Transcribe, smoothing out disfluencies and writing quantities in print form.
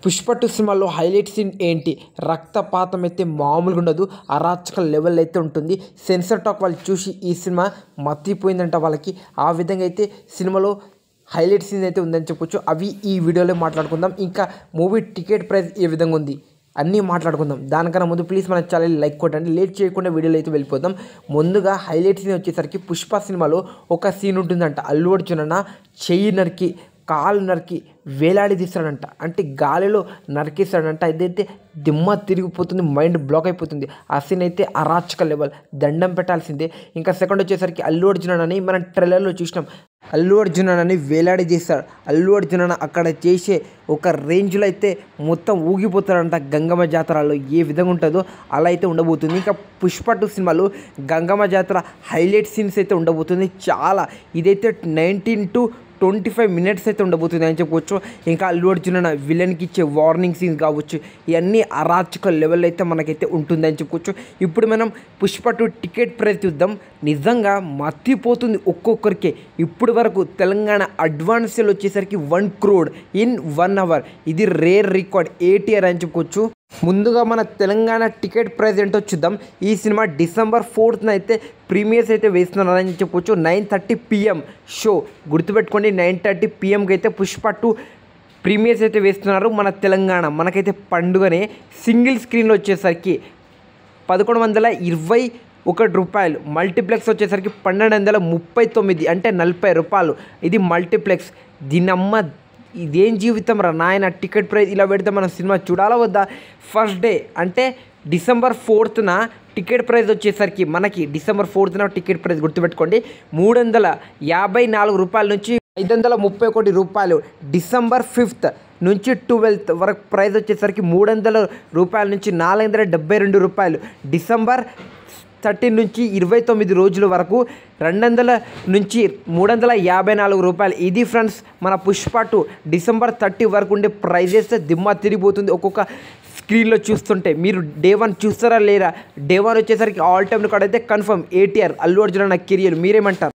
పుష్ప 2 సినిమాలో highlight scene ఏంటి? రక్తపాతం అయితే మామూలుగా ఉండదు. అరాచక లెవెల్ అయితే ఉంటుంది. సెన్సార్ టాక్ వాళ్ళు చూసి ఈ సినిమా మత్తిపోయిందంట వాళ్ళకి. ఆ విధంగా అయితే సినిమాలో హైలైట్ సీన్ అయితే ఉందని చెప్పొచ్చు. అవి ఈ వీడియోలో మాట్లాడుకుందాం. ఇంకా మూవీ టికెట్ ప్రైస్ ఏ విధంగా ఉంది అన్నీ మాట్లాడుకుందాం. దానికన్నా ముందు ప్లీజ్ మన ఛానల్ లైక్ కొట్టండి. లేట్ చేయకుండా వీడియోలో అయితే వెళ్ళిపోదాం. ముందుగా హైలైట్ సీన్ వచ్చేసరికి పుష్ప సినిమాలో ఒక సీన్ ఉంటుందంట. అల్లు అర్జున్ అన్న చెయ్యి నరికి కాలు నరికి వేలాడదీస్తాడంట. అంటే గాలిలో నరికేస్తాడంట. ఇదైతే దిమ్మ తిరిగిపోతుంది, మైండ్ బ్లాక్ అయిపోతుంది. ఆ సీన్ అయితే అరాచక లెవెల్, దండం పెట్టాల్సిందే. ఇంకా సెకండ్ వచ్చేసరికి అల్లు అర్జున్ అని మనం ట్రైలర్లో చూసినాం. అల్లు అర్జున్ అని వేలాడదీస్తాడు. అల్లు అర్జున్ అన్న అక్కడ చేసే ఒక రేంజ్లో అయితే మొత్తం ఊగిపోతాడంట. గంగమ్మ జాతరలో ఏ విధంగా ఉంటుందో అలా అయితే ఉండబోతుంది. ఇంకా పుష్ప 2 సినిమాలో గంగమ్మ జాతర హైలైట్ సీన్స్ అయితే ఉండబోతుంది. చాలా ఇదైతే 19 to 25 minutes అయితే ఉండబోతుంది అని చెప్పవచ్చు. ఇంకా అల్లు అర్జున్ అన్న విలన్కి ఇచ్చే వార్నింగ్ సీన్స్ కావచ్చు, ఇవన్నీ అరాచక లెవెల్ అయితే మనకైతే ఉంటుంది అని చెప్పుకోవచ్చు. ఇప్పుడు మనం పుష్ప 2 టికెట్ ప్రైస్ చూద్దాం. నిజంగా మత్తిపోతుంది ఒక్కొక్కరికి. ఇప్పుడు వరకు తెలంగాణ అడ్వాన్స్ సేల్ వచ్చేసరికి 1 crore in 1 hour. ఇది రేర్ రికార్డ్, ATR అని చెప్పుకోవచ్చు. ముందుగా మన తెలంగాణ టికెట్ ప్రైస్ ఏంటో చూద్దాం. ఈ సినిమా December 4th అయితే ప్రీమియర్స్ అయితే వేస్తున్నారని చెప్పొచ్చు. 9:30 PM షో, గుర్తుపెట్టుకోండి. 9:30 PMకి అయితే పుష్ప 2 ప్రీమియర్స్ అయితే వేస్తున్నారు మన తెలంగాణ. మనకైతే పండుగనే. సింగిల్ స్క్రీన్లో వచ్చేసరికి 1121 రూపాయలు, మల్టీప్లెక్స్ వచ్చేసరికి 1239, అంటే 40 రూపాయలు. ఇది మల్టీప్లెక్స్. దీనమ్మ ఇదేం జీవితం రా నాయన. టికెట్ ప్రైస్ ఇలా పెడితే మనం సినిమా చూడాలా వద్దా? ఫస్ట్ డే అంటే December 4th టికెట్ ప్రైస్ వచ్చేసరికి మనకి December 4th టికెట్ ప్రైస్ గుర్తుపెట్టుకోండి 354 రూపాయల నుంచి 531 రూపాయలు. December 5th నుంచి 12th వరకు ప్రైస్ వచ్చేసరికి 300 రూపాయల నుంచి 472 రూపాయలు. December 13 నుంచి 29 రోజుల వరకు 200 నుంచి 354 రూపాయలు. ఇది ఫ్రెండ్స్ మన పుష్ప 2 December 30 వరకు ఉండే ప్రైజెస్. దిమ్మ తిరిగిపోతుంది ఒక్కొక్క స్క్రీన్లో చూస్తుంటే. మీరు డే 1 చూస్తారా లేరా? డే 1 వచ్చేసరికి ఆల్ టైమ్ రికార్డ్ అయితే కన్ఫర్మ్ ATR అల్లు అర్జున్ అన్న కెరియర్. మీరేమంటారు?